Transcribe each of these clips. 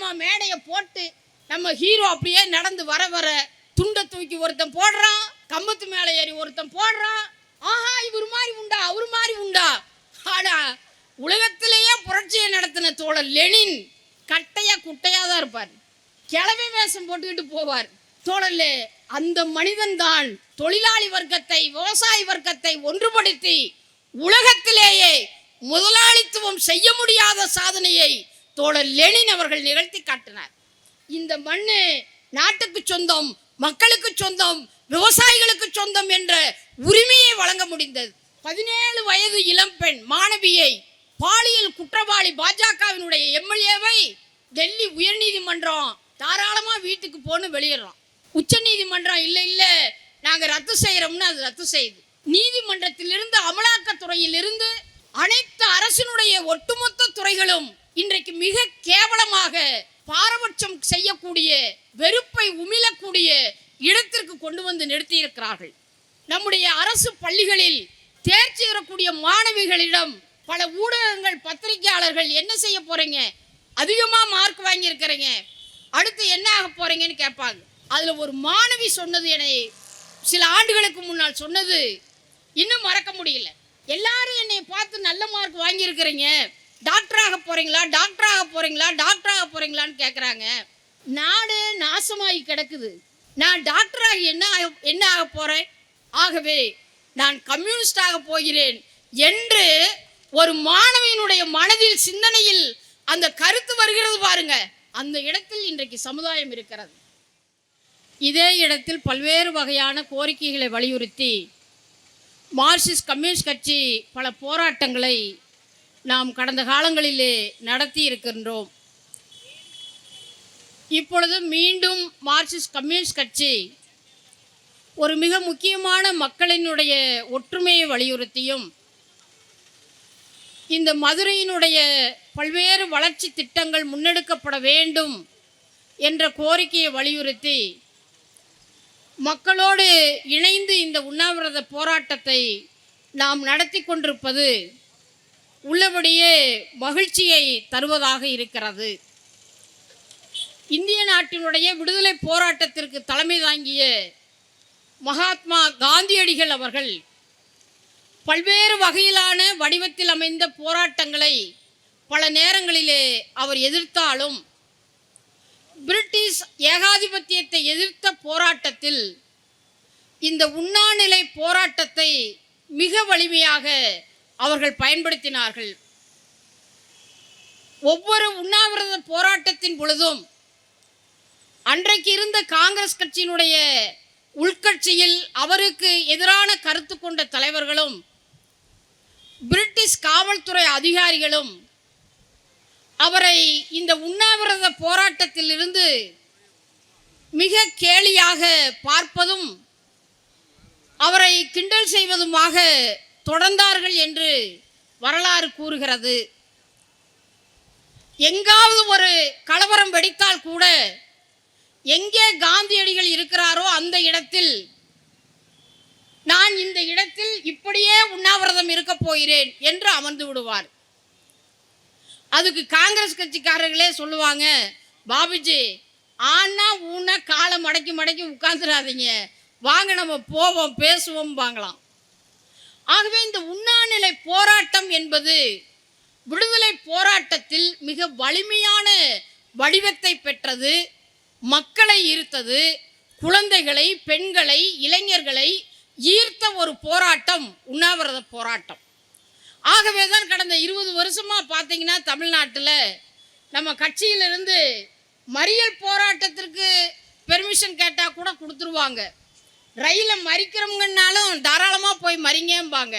Cinema மேடையை போட்டு நம்ம ஹீரோ அப்படியே நடந்து வர வர துண்டை தூக்கி ஒருத்தன் போடுறான், கம்பத்து மேலே ஏறி ஒருத்தன் போடுறான். ஆஹா, இவர் மாதிரி உண்டா, அவர் மாதிரி உண்டா. ஆனா உலகத்திலேயே புரட்சியை நடத்தின தோழர் லெனின் கட்டையா குட்டையா தான் இருப்பார், கிளவி வேஷம் போட்டுக்கிட்டு போவார். தோழர்களே, அந்த மனிதன் தான் தொழிலாளி வர்க்கத்தை, விவசாய வர்க்கத்தை ஒன்றுபடுத்தி உலகத்திலேயே முதலாளித்துவம் செய்ய முடியாத சாதனையை தோழர் லெனின் அவர்கள் நிகழ்த்தி காட்டினார். இந்த மண்ணு நாட்டுக்கு சொந்தம், மக்களுக்கு சொந்தம், விவசாயிகளுக்கு சொந்தம் என்ற உரிமையை வழங்க முடிந்தது. 17 வயது இளம்பெண் மாணவியை பாலியல் குற்றவாளி பாஜகவினுடைய எம்எல்ஏவை டெல்லி உயர்நீதிமன்றம் தாராளமாக வீட்டுக்கு போன்னு வெளியிடலாம். உச்ச நீதிமன்றம் இல்லை நாங்கள் ரத்து செய்கிறோம்னு அது ரத்து செய்யுது. நீதிமன்றத்திலிருந்து அமலாக்கத்துறையிலிருந்து அனைத்து அரசினுடைய ஒட்டுமொத்த துறைகளும் இன்றைக்கு மிக கேவலமாக பாரபட்சம் செய்யக்கூடிய, வெறுப்பை உமிழக்கூடிய இடத்திற்கு கொண்டு வந்து நிறுத்தி இருக்கிறார்கள். நம்முடைய அரசு பள்ளிகளில் தேர்ச்சி பெறக்கூடிய மாணவிகளிடம் பல ஊடகங்கள், பத்திரிகையாளர்கள் என்ன செய்ய போறீங்க, அதிகமாக மார்க் வாங்கியிருக்கிறீங்க, அடுத்து என்ன ஆக போறீங்கன்னு கேட்பாங்க. அதில் ஒரு மாணவி சொன்னது, என்னை சில ஆண்டுகளுக்கு முன்னால் சொன்னது இன்னும் மறக்க முடியல. எல்லாரும் என்னை பார்த்து நல்ல மார்க் வாங்கியிருக்கிறீங்க, டாக்டராக போறீங்களா, டாக்டராக போறீங்களா, டாக்டராக போறீங்களான்னு கேட்குறாங்க. நாடு நாசமாகி கிடக்குது, நான் டாக்டராக என்ன ஆக போறேன், ஆகவே நான் கம்யூனிஸ்டாக போகிறேன் என்று ஒரு மாணவியினுடைய மனதில், சிந்தனையில் அந்த கருத்து வருகிறது பாருங்க. அந்த இடத்தில் இன்றைக்கு சமுதாயம் இருக்கிறது. இதே இடத்தில் பல்வேறு வகையான கோரிக்கைகளை வலியுறுத்தி மார்க்சிஸ்ட் கம்யூனிஸ்ட் கட்சி பல போராட்டங்களை நாம் கடந்த காலங்களிலே நடத்தி இருக்கின்றோம். இப்பொழுது மீண்டும் மார்க்சிஸ்ட் கம்யூனிஸ்ட் கட்சி ஒரு மிக முக்கியமான மக்களினுடைய ஒற்றுமையை வலியுறுத்தியும், இந்த மதுரையினுடைய பல்வேறு வளர்ச்சி திட்டங்கள் முன்னெடுக்கப்பட வேண்டும் என்ற கோரிக்கையை வலியுறுத்தி மக்களோடு இணைந்து இந்த உண்ணாவிரத போராட்டத்தை நாம் நடத்தி கொண்டிருப்பது உள்ளபடியே மகிழ்ச்சியை தருவதாக இருக்கிறது. இந்திய நாட்டினுடைய விடுதலை போராட்டத்திற்கு தலைமை தாங்கிய மகாத்மா காந்தியடிகள் அவர்கள் பல்வேறு வகையிலான வடிவத்தில் அமைந்த போராட்டங்களை பல நேரங்களிலே அவர் எதிர்த்தாலும், பிரிட்டிஷ் ஏகாதிபத்தியத்தை எதிர்த்த போராட்டத்தில் இந்த உண்ணாநிலை போராட்டத்தை மிக வலிமையாக அவர்கள் பயன்படுத்தினார்கள். ஒவ்வொரு உண்ணாவிரத போராட்டத்தின் பொழுதும் அன்றைக்கு இருந்த காங்கிரஸ் கட்சியினுடைய உள்கட்சியில் அவருக்கு எதிரான கருத்து கொண்ட தலைவர்களும் பிரிட்டிஷ் காவல்துறை அதிகாரிகளும் அவரை இந்த உண்ணாவிரத போராட்டத்தில் இருந்து மிக கேலியாக பார்ப்பதும் அவரை கிண்டல் செய்வதுமாக தொடர்ந்தார்கள் என்று வரலாறு கூறுகிறது. எங்காவது ஒரு கலவரம் வெடித்தால் கூட எங்கே காந்தியடிகள் இருக்கிறாரோ அந்த இடத்தில் நான் இந்த இடத்தில் இப்படியே உண்ணாவிரதம் இருக்க போகிறேன் என்று அமர்ந்து விடுவார். அதுக்கு காங்கிரஸ் கட்சிக்காரர்களே சொல்லுவாங்க, பாபுஜி ஆனா ஊனா காலை மடக்கி மடக்கி உட்கார்ந்துடாதீங்க, வாங்க நம்ம போவோம் பேசுவோம் வாங்கலாம். ஆகவே இந்த உண்ணாநிலை போராட்டம் என்பது விடுதலை போராட்டத்தில் மிக வலிமையான வடிவத்தை பெற்றது, மக்களை ஈர்த்தது, குழந்தைகளை, பெண்களை, இளைஞர்களை ஈர்த்த ஒரு போராட்டம் உண்ணாவிரத போராட்டம். ஆகவே தான் கடந்த 20 வருஷமாக பார்த்தீங்கன்னா தமிழ்நாட்டில் நம்ம கட்சியிலிருந்து மறியல் போராட்டத்திற்கு பெர்மிஷன் கேட்டால் கூட கொடுத்துருவாங்க. ரயிலில் மறிக்கிறவங்கன்னாலும் தாராளமாக போய் மறிங்கம்பாங்க.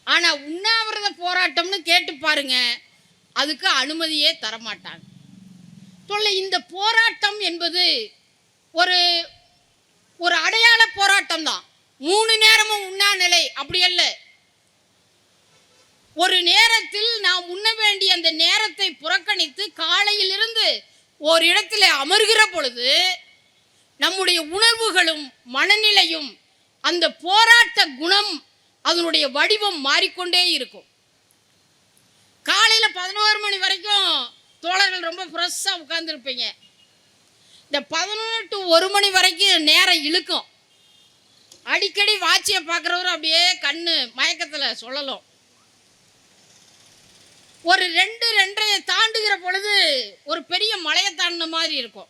ஆனால் உண்ணாவிரத போராட்டம்னு கேட்டு பாருங்க, அதுக்கு அனுமதியே தரமாட்டாங்க. தொல்லை இந்த போராட்டம் என்பது ஒரு ஒரு அடையாள போராட்டம் தான். 3 நேரமும் உண்ணாநிலை அப்படி அல்ல. ஒரு நேரத்தில் நாம் உண்ண வேண்டிய அந்த நேரத்தை புறக்கணித்து காலையிலிருந்து ஒரு இடத்துல அமர்கிற பொழுது நம்முடைய உணர்வுகளும் மனநிலையும் அந்த போராட்ட குணம் அதனுடைய வடிவம் மாறிக்கொண்டே இருக்கும். காலையில் 11 மணி வரைக்கும் தோழர்கள் ரொம்ப ஃப்ரெஷ்ஷாக உட்காந்துருப்பீங்க. இந்த 11 to 1 மணி வரைக்கும் நேரம் இழுக்கும். அடிக்கடி வாட்சியை பார்க்குறவரும் அப்படியே கண்ணு மயக்கத்தில் சொல்லலாம். ஒரு 2-2:30 தாண்டுகிற பொழுது ஒரு பெரிய மலையை தாண்டின மாதிரி இருக்கும்.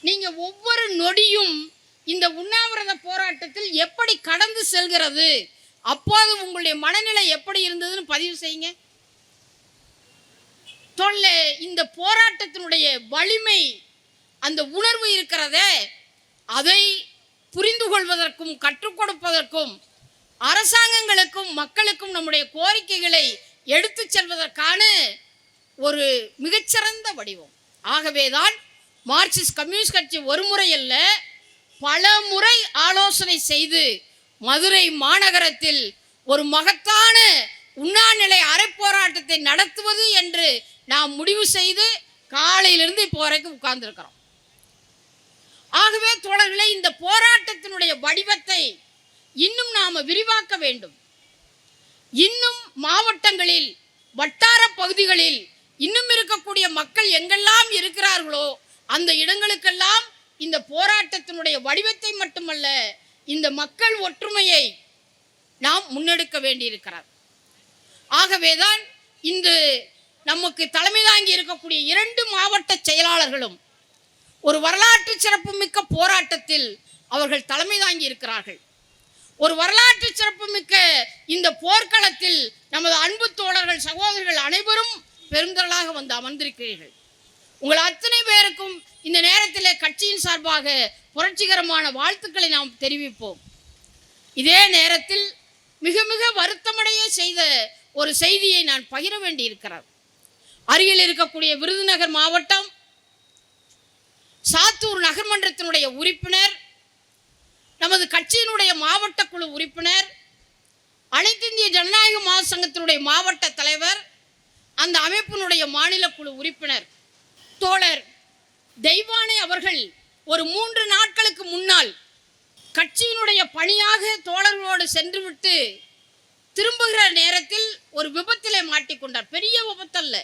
நீங்கள் ஒவ்வொரு நொடியும் இந்த உண்ணாவிரத போராட்டத்தில் எப்படி கடந்து செல்கிறது, அப்போது உங்களுடைய மனநிலை எப்படி இருந்ததுன்னு பதிவு செய்யுங்க. இந்த போராட்டத்தினுடைய வலிமை, அந்த உணர்வு இருக்கிறதே, அதை புரிந்து கொள்வதற்கும் கற்றுக் கொடுப்பதற்கும் அரசாங்கங்களுக்கும் மக்களுக்கும் நம்முடைய கோரிக்கைகளை எடுத்து செல்வதற்கான ஒரு மிகச்சிறந்த வடிவம். ஆகவேதான் மார்க்சிஸ்ட் கம்யூனிஸ்ட் கட்சி ஒரு முறை அல்ல, பல முறை ஆலோசனை செய்து மதுரை மாநகரத்தில் ஒரு மகத்தான உண்ணாநிலை அரைப்போராட்டத்தை நடத்துவது என்று நாம் முடிவு செய்து காலையிலிருந்து இப்போ வரைக்கும் உட்கார்ந்துருக்கிறோம். ஆகவே தோழர்களே, இந்த போராட்டத்தினுடைய வடிவத்தை இன்னும் நாம் விரிவாக்க வேண்டும். இன்னும் மாவட்டங்களில், வட்டார பகுதிகளில் இன்னும் இருக்கக்கூடிய மக்கள் எங்கெல்லாம் இருக்கிறார்களோ அந்த இடங்களுக்கெல்லாம் இந்த போராட்டத்தினுடைய வடிவத்தை மட்டுமல்ல, இந்த மக்கள் ஒற்றுமையை நாம் முன்னெடுக்க வேண்டியிருக்கிறார். ஆகவேதான் இந்த நமக்கு தலைமை தாங்கி இருக்கக்கூடிய 2 மாவட்ட செயலாளர்களும் ஒரு வரலாற்று சிறப்புமிக்க போராட்டத்தில் அவர்கள் தலைமை தாங்கி இருக்கிறார்கள். ஒரு வரலாற்று சிறப்புமிக்க இந்த போர்க்களத்தில் நமது அன்பு தோழர்கள், சகோதரர்கள் அனைவரும் பெருந்தரலாக வந்து அமர்ந்திருக்கிறீர்கள். உங்கள் அத்தனை பேருக்கும் இந்த நேரத்தில் கட்சியின் சார்பாக புரட்சிகரமான வாழ்த்துக்களை நாம் தெரிவிப்போம். இதே நேரத்தில் மிக மிக வருத்தமடைய செய்த ஒரு செய்தியை நான் பகிர வேண்டியிருக்கிறார். அருகில் இருக்கக்கூடிய விருதுநகர் மாவட்டம் சாத்தூர் நகர்மன்றத்தினுடைய உறுப்பினர், நமது கட்சியினுடைய மாவட்ட குழு உறுப்பினர், அனைத்து இந்திய ஜனநாயக மகாசங்கத்தினுடைய மாவட்ட தலைவர், அந்த அமைப்பினுடைய மாநில குழு உறுப்பினர் தோழர் தெய்வானை அவர்கள் ஒரு 3 நாட்களுக்கு முன்னால் கட்சியினுடைய பணியாக தோழர்களோடு சென்றுவிட்டு திரும்புகிற நேரத்தில் ஒரு விபத்திலே மாட்டிக்கொண்டார். பெரிய விபத்தல்ல,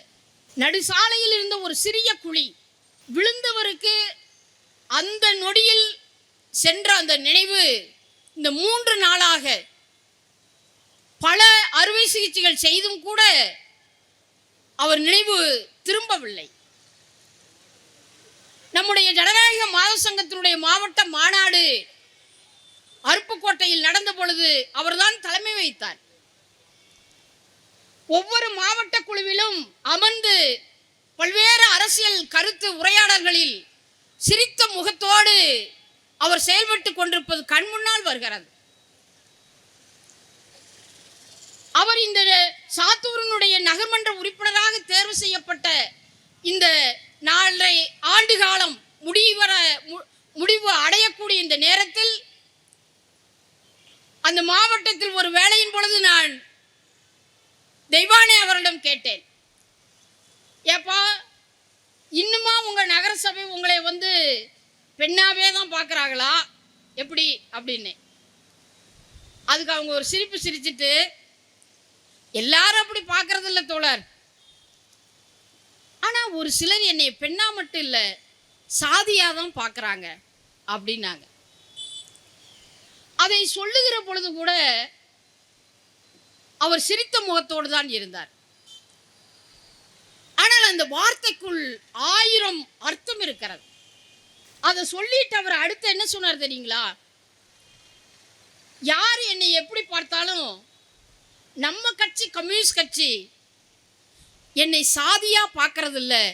நடுசாலையில் இருந்த ஒரு சிறிய குழி. விழுந்தவருக்கு அந்த நொடியில் சென்ற அந்த நினைவு இந்த 3 நாளாக பல அறுவை சிகிச்சைகள் செய்தும் கூட அவர் நினைவு திரும்பவில்லை. நம்முடைய ஜனநாயக மகாசங்கத்தினுடைய மாவட்ட மாநாடு அருப்புக்கோட்டையில் நடந்த பொழுது அவர்தான் தலைமை வைத்தார். ஒவ்வொரு மாவட்ட குழுவிலும் அமர்ந்து பல்வேறு அரசியல் கருத்து உரையாடல்களில் சிரித்த முகத்தோடு அவர் செயல்பட்டு கொண்டிருப்பது கண் முன்னால் வருகிறது. அவர் இந்த சாத்தூரினுடைய நகர்மன்ற உறுப்பினராக தேர்வு செய்யப்பட்ட இந்த 4.5 ஆண்டு காலம் முடிவு அடையக்கூடிய இந்த நேரத்தில் அந்த மாவட்டத்தில் ஒரு வேலையின் பொழுது நான் தெய்வானே அவரிடம் கேட்டேன், ஏப்பா இன்னுமா உங்கள் நகரசபை உங்களை வந்து பெண்ணாவே தான் பார்க்குறாங்களா எப்படி அப்படின்னு. அதுக்கு அவங்க ஒரு சிரிப்பு சிரிச்சுட்டு, எல்லாரும் அப்படி பார்க்கறது இல்லை தோழர், ஆனால் ஒரு சிலர் என்னை பெண்ணா மட்டும் இல்லை சாதியாக தான் பார்க்குறாங்க அப்படின்னாங்க. அதை சொல்லுகிற பொழுது கூட அவர் சிரித்த முகத்தோடு தான் இருந்தார். ஆனால் அந்த வார்த்தைக்குள் 1000 அர்த்தம் இருக்கிறது. அதை சொல்லிட்டு அவர் அடுத்து என்ன சொன்னார் தெரியுங்களா? யார் என்னை எப்படி பார்த்தாலும் நம்ம கட்சி கம்யூனிஸ்ட் கட்சி என்னை சாதியா பார்க்கறது இல்லை,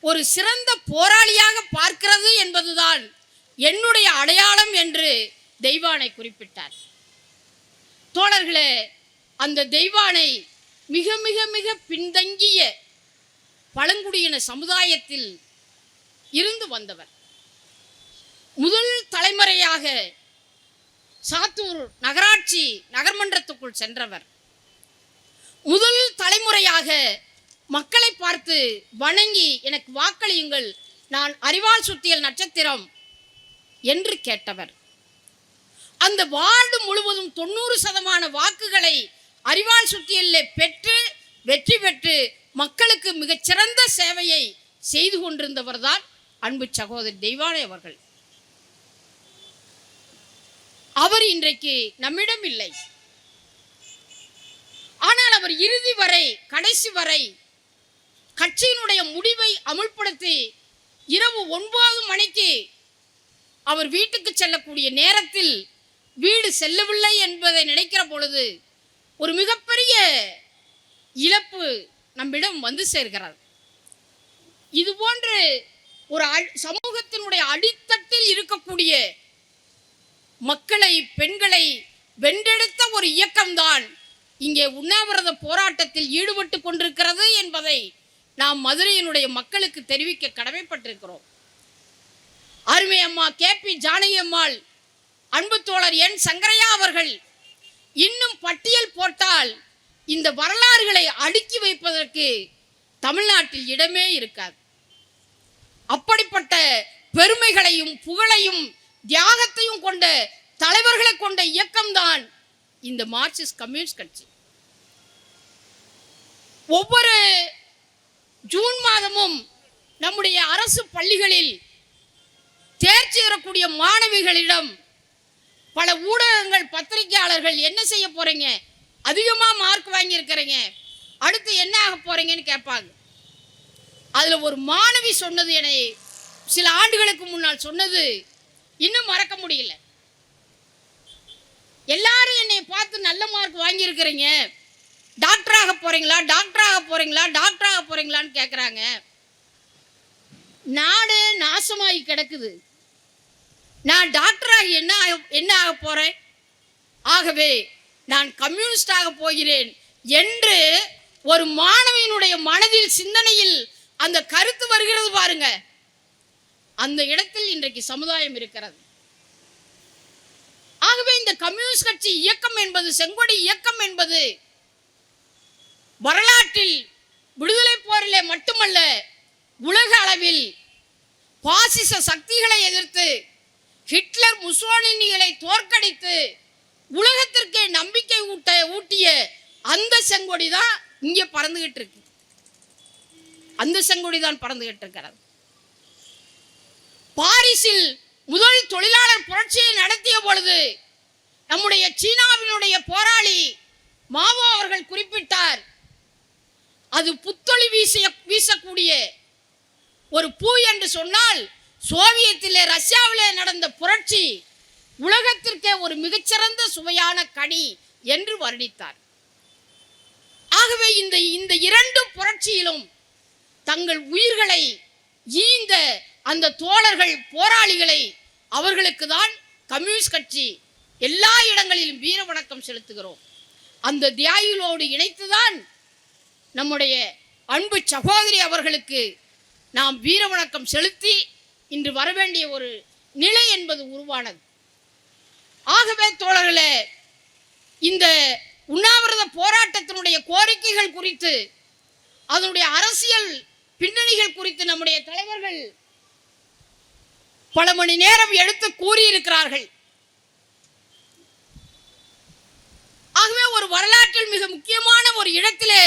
ஒரு சிறந்த போராளியாக பார்க்கிறது என்பதுதான் என்னுடைய அடையாளம் என்று தெய்வானை குறிப்பிட்டார். தோழர்களே, அந்த தெய்வானை மிக மிக மிக பின்தங்கிய பழங்குடியின சமுதாயத்தில் இருந்து வந்தவர். முதல் தலைமுறையாக சாத்தூர் நகராட்சி நகர்மன்றத்துக்குள் சென்றவர். முதல் தலைமுறையாக மக்களை பார்த்து வணங்கி எனக்கு வாக்களியுங்கள், நான் அறிவால் சுத்தியல் நட்சத்திரம் என்று கேட்டவர். அந்த வார்டு முழுவதும் 90% வாக்குகளை அறிவால் சுத்தியலில் பெற்று வெற்றி பெற்று மக்களுக்கு மிகச்சிறந்த சேவையை செய்து கொண்டிருந்தவர் தான் அன்பு சகோதரி தெய்வானை அவர்கள். அவர் இன்றைக்கு நம்மிடம் இல்லை. ஆனால் அவர் இறுதி வரை, கடைசி வரை கட்சியினுடைய முடிவை அமுல்படுத்தி இரவு 9 மணிக்கு அவர் வீட்டுக்கு செல்லக்கூடிய நேரத்தில் வீடு செல்லவில்லை என்பதை நினைக்கிற பொழுது ஒரு மிகப்பெரிய இழப்பு நம்மிடம் வந்து சேர்க்கிறது. இது போன்று ஒரு சமூகத்தினுடைய அடித்தட்டில் இருக்கக்கூடிய மக்களை, பெண்களை வென்றெடுத்த ஒரு இயக்கம்தான் இங்கே உண்ணாவிரத போராட்டத்தில் ஈடுபட்டு கொண்டிருக்கிறது என்பதை நாம் மதுரையினுடைய மக்களுக்கு தெரிவிக்க கடமைப்பட்டிருக்கிறோம். அருமை அம்மா KP ஜானகி அம்மாள், அன்பு தோழர் N சங்கரையா அவர்கள் இன்னும் பட்டியல் போட்டால் இந்த வரலாறுகளை அடுக்கி வைப்பதற்கு தமிழ்நாட்டில் இடமே இருக்காது. அப்படிப்பட்ட பெருமைகளையும் புகழையும் தியாகத்தையும் கொண்ட தலைவர்களை கொண்ட இயக்கம்தான் இந்த மார்க்சிஸ்ட் கம்யூனிஸ்ட் கட்சி. ஒவ்வொரு ஜூன் மாதமும் நம்முடைய அரசு பள்ளிகளில் தேர்ச்சி பெறக்கூடிய மாணவிகளிடம் பல ஊடகங்கள், பத்திரிகையாளர்கள் என்ன செய்ய போறீங்க, அதிகமாக மார்க் வாங்கியிருக்கிறீங்க, அடுத்து என்ன ஆக போறீங்கன்னு கேட்பாங்க. அதில் ஒரு மாணவி சொன்னது, என்னை சில ஆண்டுகளுக்கு முன்னால் சொன்னது இன்னும் மறக்க முடியல. எல்லாரும் என்னை பார்த்து நல்ல மார்க் வாங்கியிருக்கிறீங்க, டாக்டராக போறீங்களா, டாக்டராக போறீங்களா, டாக்டராக போறீங்களான்னு கேட்குறாங்க. நாடு நாசமாகி கிடக்குது, நான் டாக்டராக என்ன ஆக போறேன், ஆகவே நான் கம்யூனிஸ்டாக போகிறேன் என்று ஒரு மாணவியினுடைய மனதில், சிந்தனையில் அந்த கருத்து வருகிறது பாருங்க. அந்த இடத்தில் இன்றைக்கு சமுதாயம் இருக்கிறது. ஆகவே இந்த கம்யூனிஸ்ட் கட்சி இயக்கம் என்பது, செங்கொடி இயக்கம் என்பது வரலாற்றில் விடுதலை போரிலே மட்டுமல்ல, உலக அளவில் பாசிச சக்திகளை எதிர்த்து ஹிட்லர், முசோலினிகளை தோற்கடித்து உலகத்திற்கே நம்பிக்கை ஊட்டிய அந்த செங்கொடி தான் இங்கே பறந்துகிட்டு இருக்கு. அந்த செங்கொடி தான் பறந்துகிட்டு இருக்கிறது. பாரிஸில் முதல் தொழிலாளர் புரட்சியை நடத்திய பொழுது நம்முடைய சீனாவினுடைய போராளி மாவோ அவர்கள் குறிப்பிட்டார், அது புத்தொளி வீசக்கூடிய ஒரு பூ என்று சொன்னால் சோவியத்திலே, ரஷ்யாவிலே நடந்த புரட்சி உலகத்திற்கே ஒரு மிகச்சிறந்த சுவையான கனி என்று வர்ணித்தார். ஆகவே இந்த இரண்டு புரட்சியிலும் தங்கள் உயிர்களை ஈந்த அந்த தோழர்கள், போராளிகளை, அவர்களுக்கு தான் கம்யூனிஸ்ட் கட்சி எல்லா இடங்களிலும் வீர வணக்கம் செலுத்துகிறோம். அந்த தியாகிகளோடு இணைத்துதான் நம்முடைய அன்பு சகோதரி அவர்களுக்கு நாம் வீர வணக்கம் செலுத்தி இன்று வரவேண்டிய ஒரு நிலை என்பது உருவானது. ஆகவே தோழர்களே, இந்த உண்ணாவிரத போராட்டத்தினுடைய கோரிக்கைகள் குறித்து, அதனுடைய அரசியல் பின்னணிகள் குறித்து நம்முடைய தலைவர்கள் பல மணி நேரம் எடுத்து கூறியிருக்கிறார்கள். ஆகவே ஒரு வரலாற்றில் மிக முக்கியமான ஒரு இடத்திலே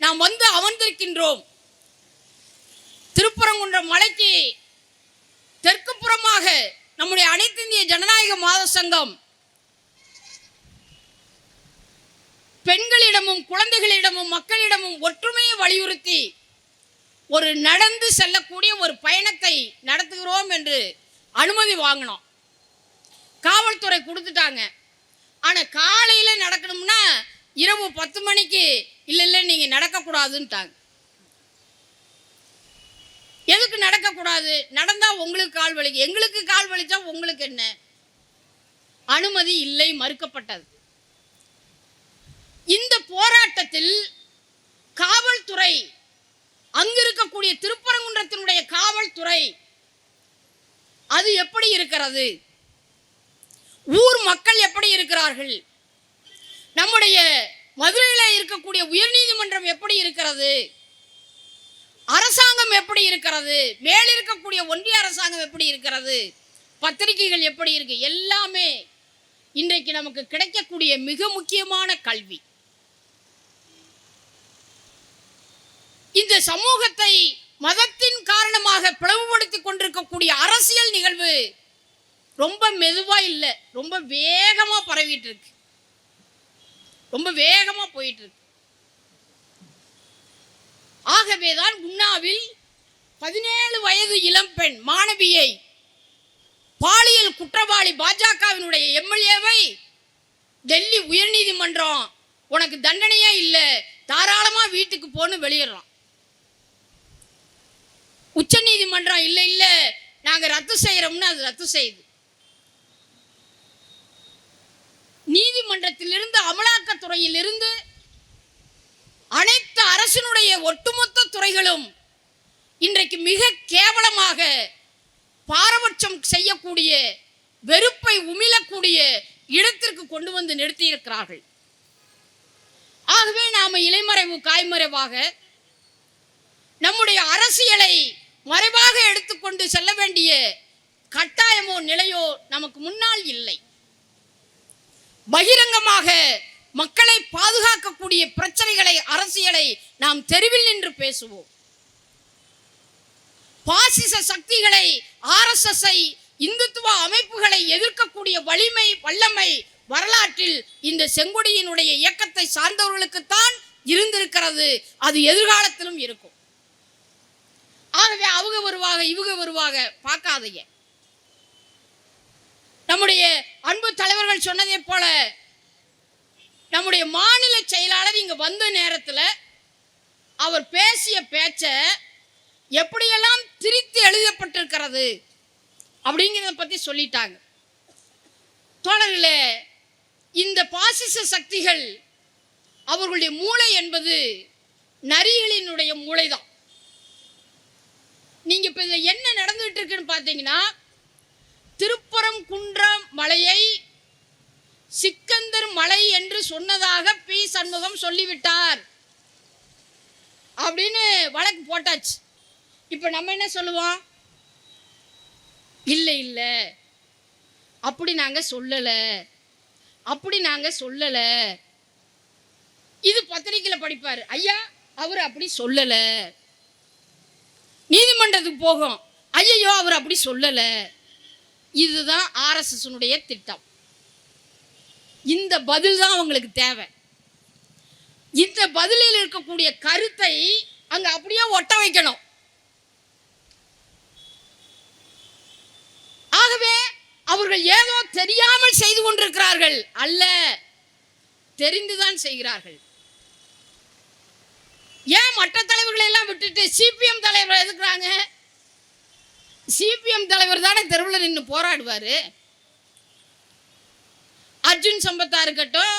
நாம் வந்து அமர்ந்திருக்கின்றோம். திருப்பரங்குன்றம் மலைக்கு தெற்கு புறமாக நம்முடைய அனைத்து இந்திய ஜனநாயக மாத சங்கம் பெண்களிடமும், குழந்தைகளிடமும், மக்களிடமும் ஒற்றுமையை வலியுறுத்தி ஒரு நடந்து செல்லக்கூடிய ஒரு பயணத்தை நடத்துகிறோம் என்று அனுமதி வாங்கினோம். காவல்துறை கொடுத்துட்டாங்க. ஆனால் காலையில் நடக்கணும்னா இரவு 10 மணிக்கு இல்லை நீங்கள் நடக்கக்கூடாதுன்ட்டாங்க. எதுக்கு நடக்கக்கூடாது? நடந்தால் உங்களுக்கு கால் வலிக்கு, எங்களுக்கு கால் வலிச்சா உங்களுக்கு என்ன? அனுமதி இல்லை, மறுக்கப்பட்டது. இந்த போராட்டத்தில் காவல்துறை, அங்கிருக்கக்கூடிய திருப்பரங்குன்றத்தினுடைய காவல்துறை அது எப்படி இருக்கிறது, ஊர் மக்கள் எப்படி இருக்கிறார்கள், நம்முடைய மதுரையில் இருக்கக்கூடிய உயர்நீதிமன்றம் எப்படி இருக்கிறது, அரசாங்கம் எப்படி இருக்கிறது, மேல் இருக்கக்கூடிய ஒன்றிய அரசாங்கம் எப்படி இருக்கிறது, பத்திரிகைகள் எப்படி இருக்கு, எல்லாமே இன்றைக்கு நமக்கு கிடைக்கக்கூடிய மிக முக்கியமான கல்வி. இந்த சமூகத்தை மதத்தின் காரணமாக பிளவுபடுத்தி கொண்டிருக்கக்கூடிய அரசியல் நிகழ்வு ரொம்ப மெதுவா இல்லை, ரொம்ப வேகமா பரவிட்டு இருக்கு, ரொம்ப வேகமா போயிட்டு இருக்கு. ஆகவேதான் உன்னாவில் 17 வயது இளம்பெண் மாணவியை பாலியல் குற்றவாளி பாஜகவினுடைய எம்எல்ஏவை டெல்லி உயர்நீதிமன்றம் உனக்கு தண்டனையே இல்லை, தாராளமா வீட்டுக்கு போன்னு வெளியிடலாம். உச்ச நீதிமன்றம் இல்லை இல்லை நாங்க ரத்து செய்யறோம்னு அது ரத்து செய்யுது. நீதிமன்றத்திலிருந்து அமலாக்கத்துறையிலிருந்து அனைத்து அரசினுடைய ஒட்டுமொத்த துறைகளும் இன்றைக்கு மிக கேவலமாக பாரபட்சம் செய்யக்கூடிய, வெறுப்பை உமிழக்கூடிய இடத்திற்கு கொண்டு வந்து நிறுத்தியிருக்கிறார்கள். ஆகவே நாம இலைமறைவு காய்மறைவாக நம்முடைய அரசியலை மறைவாக எடுத்துக்கொண்டு செல்ல வேண்டிய கட்டாயமோ நிலையோ நமக்கு முன்னால் இல்லை. பகிரங்கமாக மக்களை பாதுகாக்கக்கூடிய பிரச்சனைகளை, அரசியலை நாம் தெருவில் நின்று பேசுவோம். பாசிச சக்திகளை, RSS-ஐ, இந்துத்துவ அமைப்புகளை எதிர்க்கக்கூடிய வலிமை, வல்லமை வரலாற்றில் இந்த செங்கொடியினுடைய இயக்கத்தை சார்ந்தவர்களுக்குத்தான் இருந்திருக்கிறது. அது எதிர்காலத்திலும் இருக்கும். ஆகவே அவங்க வருவாங்க, இவங்க வருவாங்க பார்க்காதீங்க. நம்முடைய அன்பு தலைவர்கள் சொன்னதே போல நம்முடைய மாநில செயலாளர் இங்க வந்த நேரத்தில் அவர் பேசிய பேச்ச எப்படியெல்லாம் திரித்து எழுதப்பட்டிருக்கிறது அப்படிங்கிறத பத்தி சொல்லிட்டாங்க. தோழர்களே, இந்த பாசிச சக்திகள் அவர்களுடைய மூளை என்பது நரிகளினுடைய மூளைதான். நீங்க இப்ப இதுல என்ன நடந்துட்டு இருக்குன்னு பாத்தீங்கன்னா, திருப்பரங்குன்றம் மலையை சிக்கந்தர் மலை என்று சொன்னதாக பி. சண்முகம் சொல்லிவிட்டார் அப்படின்னு வழக்கு போட்டாச்சு. இப்ப நம்ம என்ன சொல்லுவோம்? இல்லை இல்லை அப்படி நாங்க சொல்லல, அப்படி நாங்க சொல்லல. இது பத்திரிகையில படிப்பாரு, ஐயா அவர் அப்படி சொல்லல. நீதிமன்றத்துக்கு போகும், ஐயோ அவர் அப்படி சொல்லல. இதுதான் RSS-னுடைய திட்டம். இந்த பதில் தான் அவங்களுக்கு தேவை. இந்த பதிலில் இருக்கக்கூடிய கருத்தை அங்க அப்படியே ஒட்ட வைக்கணும். ஆகவே அவர்கள் ஏதோ தெரியாமல் செய்து கொண்டிருக்கிறார்கள் அல்ல, தெரிந்துதான் செய்கிறார்கள். ஏன் மற்ற தலைவர்களை எல்லாம் விட்டுட்டு சிபிஎம் தலைவர் எதுக்குறாங்க? சிபிஎம் தலைவர் தானே தெருவில் நின்று போராடுவாரு. அர்ஜுன் சம்பத்தா இருக்கட்டும்,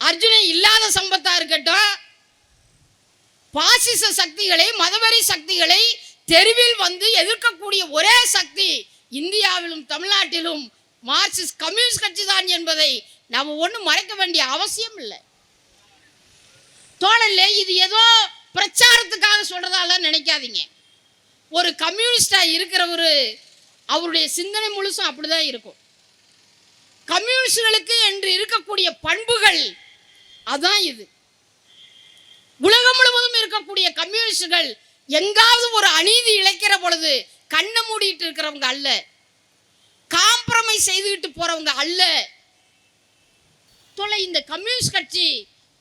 அர்ஜுனை இல்லாத சம்பத்தா இருக்கட்டும், பாசிச சக்திகளை, மதவெறி சக்திகளை தெருவில் வந்து எதிர்க்கக்கூடிய ஒரே சக்தி இந்தியாவிலும் தமிழ்நாட்டிலும் மார்க்சிஸ்ட் கம்யூனிஸ்ட் கட்சி தான் என்பதை நாம் ஒன்றும் மறைக்க வேண்டிய அவசியம் இல்லை. தோழர்களே, இது ஏதோ பிரச்சாரத்துக்காக சொல்றதால நினைக்காதீங்க. ஒரு கம்யூனிஸ்டா இருக்கிறவரு அவருடைய சிந்தனை முழுசும் அப்படிதான் இருக்கும். கம்யூனிஸ்டுகளுக்கு என்று இருக்கக்கூடிய பண்புகள் அதான் இது. உலகம் முழுவதும் இருக்கக்கூடிய கம்யூனிஸ்டுகள் எங்காவது ஒரு அநீதி இழைக்கிற பொழுது கண்ணை மூடிட்டு இருக்கிறவங்க அல்ல, காம்ப்ரமைஸ் செய்துகிட்டு போறவங்க அல்ல. தோழர், இந்த கம்யூனிஸ்ட் கட்சி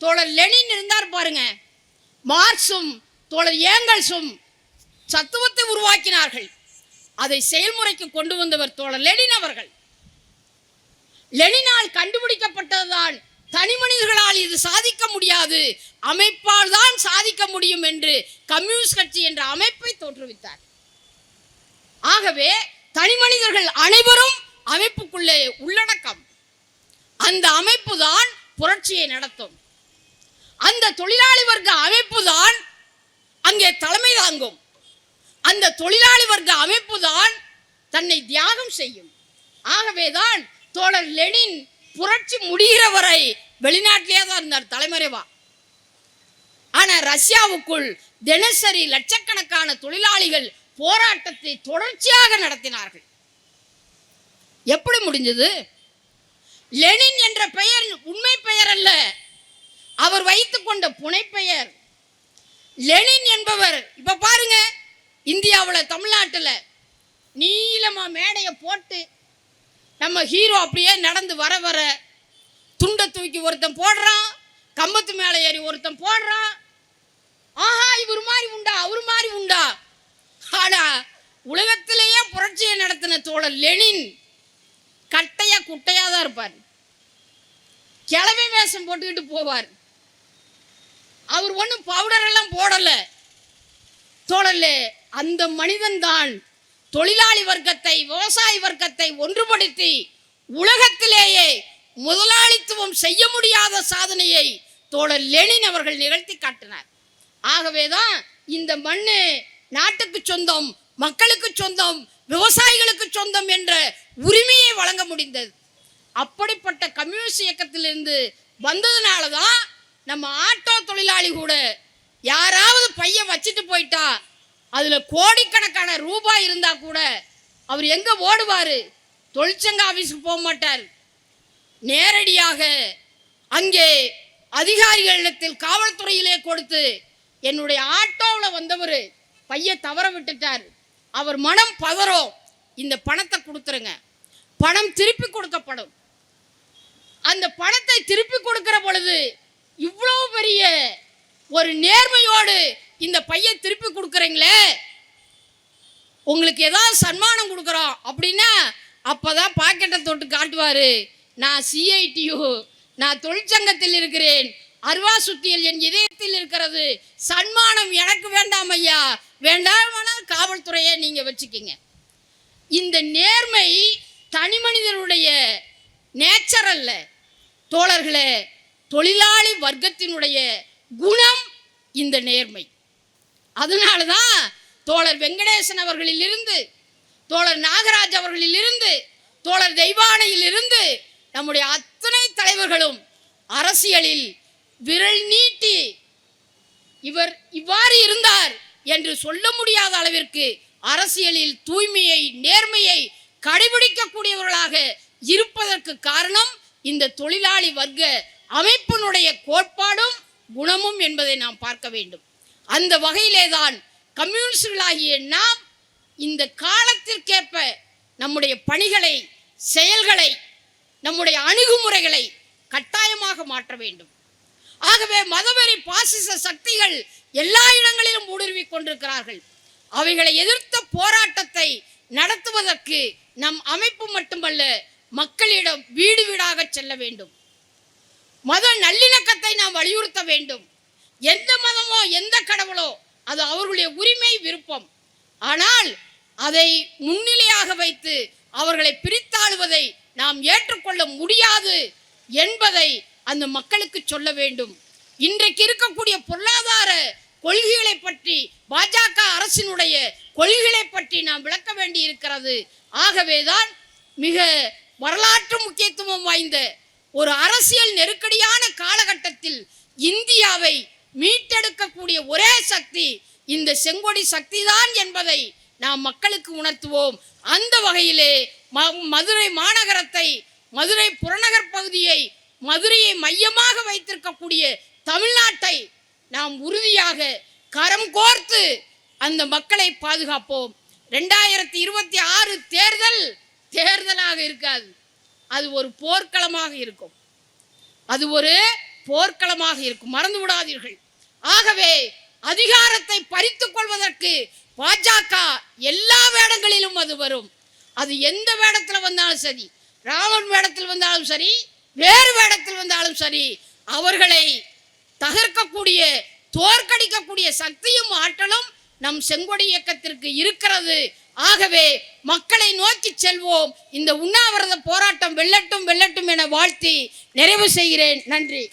தோழர் லெனின் இருந்தார் பாருங்க, மார்க்சும் தோழர் ஏங்கல்ஸும் தத்துவத்தை உருவாக்கினார்கள். அதை செயல்முறைக்கு கொண்டு வந்தவர் தோழர் லெனின் அவர்கள். லெனினால் கண்டுபிடிக்கப்பட்டதுதான் தனி மனிதர்களால் இது சாதிக்க முடியாது, அமைப்பால் தான் சாதிக்க முடியும் என்று கம்யூனிஸ்ட் கட்சி என்ற அமைப்பை தோற்றுவித்தார். ஆகவே தனி மனிதர்கள் அனைவரும் அமைப்புக்குள்ளே உள்ளடக்கம். அந்த அமைப்பு தான் புரட்சியை நடத்தும். அந்த தொழிலாளி வர்க்க அமைப்பு தான் அங்கே தலைமை தாங்கும். அந்த தொழிலாளி வர்க்க அமைப்பு தான் தன்னை தியாகம் செய்யும். ஆகவேதான் தோழர் லெனின் புரட்சி முடிகிற வரை வெளிநாட்டிலே தான் இருந்தார், தலைமறைவா. ஆனா ரஷ்யாவுக்குள் தினசரி லட்சக்கணக்கான தொழிலாளிகள் போராட்டத்தை தொடர்ச்சியாக நடத்தினார்கள். எப்படி முடிஞ்சது? லெனின் என்ற பெயர் உண்மை பெயர் அல்ல, அவர் வைத்துக் கொண்ட புனைப்பெயர். லெனின் என்பவர் இப்ப பாருங்க, இந்தியாவில் தமிழ்நாட்டில் நீளமா மேடையை போட்டு நம்ம ஹீரோ அப்படியே நடந்து வர வர துண்டை தூக்கி ஒருத்தன் போடுறான், கம்பத்து மேலே ஏறி ஒருத்தன் போடுறான். ஆஹா, இவர் மாதிரி உண்டா, அவர் மாதிரி உண்டா. ஆனா உலகத்திலேயே புரட்சியை நடத்தின தோழர் லெனின் கட்டையா குட்டையா தான் இருப்பார். கிழமை வேஷம் போட்டுக்கிட்டு போவார். அவர் ஒன்றும் பவுடர் எல்லாம் போடல. தோழர்களே, அந்த மனிதன் தான் தொழிலாளி வர்க்கத்தை, விவசாய வர்க்கத்தை ஒன்றுபடுத்தி உலகத்திலேயே முதலாளித்துவம் செய்ய முடியாத சாதனையை தோழர் லெனின் அவர்கள் நிகழ்த்தி காட்டினார். ஆகவேதான் இந்த மண்ணு நாட்டுக்கு சொந்தம், மக்களுக்கு சொந்தம், விவசாயிகளுக்கு சொந்தம் என்ற உரிமையை வழங்க முடிந்தது. அப்படிப்பட்ட கம்யூனிஸ்ட் இயக்கத்திலிருந்து வந்ததுனால தான் நம்ம ஆட்டோ தொழிலாளி கூட யாராவது பையன் வச்சுட்டு போயிட்டா அதுல கோடிக்கணக்கான ரூபாய் இருந்தா கூட அவர் எங்க ஓடுவாரு? தொழிற்சங்க ஆபீஸுக்கு போக மாட்டார். நேரடியாக அங்கே அதிகாரிகளிடத்தில் காவல்துறையிலே கொடுத்து, என்னுடைய ஆட்டோவில் வந்தவர் பைய தவற விட்டுட்டார், அவர் மனம் பதறும், இந்த பணத்தை கொடுத்துருங்க. பணம் திருப்பி கொடுக்கப்படும். அந்த பணத்தை திருப்பி கொடுக்கிற பொழுது இவ்வளவு பெரிய ஒரு நேர்மையோடு இந்த பைய திருப்பி கொடுக்குறீங்களே, உங்களுக்கு ஏதாவது சன்மானம் கொடுக்குறோம் அப்படின்னா அப்பதான் பாக்கெட்டை தொட்டு காட்டுவாரு, நான் சிஐடியு, நான் தொழிற்சங்கத்தில் இருக்கிறேன், அருவா சுத்தியல் என் இதயத்தில் இருக்கிறது, சன்மானம் எனக்கு வேண்டாம் ஐயா, வேண்டாம் காவல்துறையை நீங்க வச்சுக்கிங்க. இந்த நேர்மை தனி மனிதனுடைய நேச்சர் அல்ல தோழர்களே, தொழிலாளி வர்க்கத்தினுடைய குணம் இந்த நேர்மை. அதனாலதான் தோழர் வெங்கடேசன் அவர்களிலிருந்து, தோழர் நாகராஜ் அவர்களிலிருந்து, தோழர் தெய்வானையிலிருந்து நம்முடைய அத்தனை தலைவர்களும் அரசியலில் விரல் நீட்டி இவர் இவ்வாறு இருந்தார் என்று சொல்ல முடியாத அளவிற்கு அரசியலில் தூய்மையை, நேர்மையை கடைபிடிக்கக்கூடியவர்களாக இருப்பதற்கு காரணம் இந்த தொழிலாளி வர்க்க அமைப்பினுடைய கோட்பாடும் குணமும் என்பதை நாம் பார்க்க வேண்டும். அந்த வகையிலே தான் கம்யூனிஸ்டுகளாகிய நாம் இந்த காலத்திற்கேற்ப நம்முடைய பணிகளை, செயல்களை, நம்முடைய அணுகுமுறைகளை கட்டாயமாக மாற்ற வேண்டும். ஆகவே மதவெறி பாசிச சக்திகள் எல்லா இடங்களிலும் ஊடுருவிக் கொண்டிருக்கிறார்கள். அவைகளை எதிர்த்த போராட்டத்தை நடத்துவதற்கு நம் அமைப்பு மட்டுமல்ல, மக்களிடம் வீடு வீடாக செல்ல வேண்டும். மத நல்லிணக்கத்தை நாம் வலியுறுத்த வேண்டும். எந்த மதமோ எந்த கடவுளோ அது அவர்களுடைய உரிமை, விருப்பம். ஆனால் அதை முன்னிலையாக வைத்து அவர்களை பிரித்தாளுவதை நாம் ஏற்றுக்கொள்ள முடியாது என்பதை அந்த மக்களுக்கு சொல்ல வேண்டும். இன்றைக்கு இருக்கக்கூடிய பொருளாதார கொள்கைகளை பற்றி, பாஜக அரசினுடைய கொள்கைகளை பற்றி நாம் விளக்க வேண்டி இருக்கிறது. ஆகவேதான் மிக வரலாற்று முக்கியத்துவம் வாய்ந்த ஒரு அரசியல் நெருக்கடியான காலகட்டத்தில் இந்தியாவை மீட்டெடுக்கக்கூடிய ஒரே சக்தி இந்த செங்கொடி சக்தி தான் என்பதை நாம் மக்களுக்கு உணர்த்துவோம். அந்த வகையிலே மதுரை மாநகரத்தை, மதுரை புறநகர் பகுதியை, மதுரையை மையமாக வைத்திருக்கக்கூடிய தமிழ்நாட்டை நாம் உறுதியாக கரம் கோர்த்து அந்த மக்களை பாதுகாப்போம். 2026 தேர்தலாக இருக்காது, அது ஒரு போர்க்களமாக இருக்கும். அது ஒரு போர்க்களமாக இருக்கும், மறந்து விடாதீர்கள். ஆகவே அதிகாரத்தை பறித்துக் கொள்வதற்கு பாஜக எல்லா வேடங்களிலும் அது வரும். அது எந்த வேடத்தில் வந்தாலும் சரி, ராவன் வேடத்தில் வந்தாலும் சரி, வேறு வேடத்தில் வந்தாலும் சரி, அவர்களை தகர்க்கக்கூடிய, தோற்கடிக்கக்கூடிய சக்தியும் ஆற்றலும் நம் செங்கொடி இயக்கத்திற்கு இருக்கிறது. ஆகவே மக்களை நோக்கி செல்வோம். இந்த உண்ணாவிரத போராட்டம் வெல்லட்டும் வெல்லட்டும் என வாழ்த்தி நிறைவு செய்கிறேன். நன்றி.